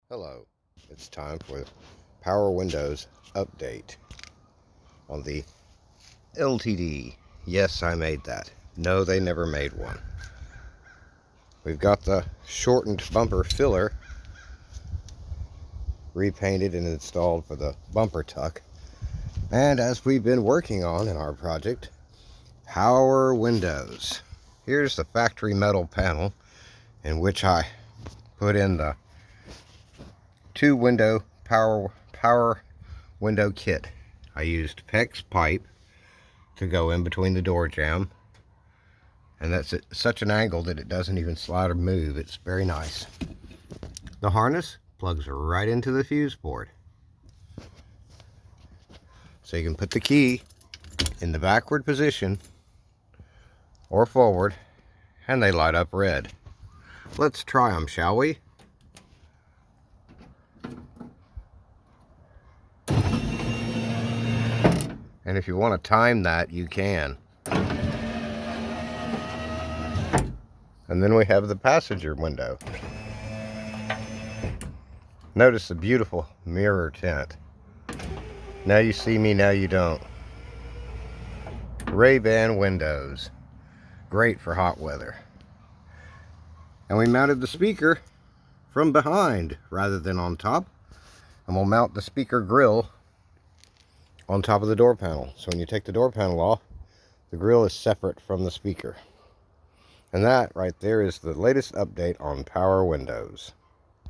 Hello, it's time for the Power Windows update on the LTD. Yes, I made that. No, they never made one. We've got the shortened bumper filler repainted and installed for the bumper tuck. And as we've been working on in our project, Power Windows. Here's the factory metal panel in which I put in the two window power window kit. I used PEX pipe to go in between the door jamb, and that's at such an angle that it doesn't even slide or move. It's very nice. The harness plugs right into the fuse board, so you can put the key in the backward position or forward and they light up red. Let's try them, shall we? And if you want to time that, you can. And then we have the passenger window. Notice the beautiful mirror tint. Now you see me, now you don't. Ray-Ban windows. Great for hot weather. And we mounted the speaker from behind rather than on top. And we'll mount the speaker grill on top of the door panel. So when you take the door panel off, the grill is separate from the speaker. And that right there is the latest update on Power Windows.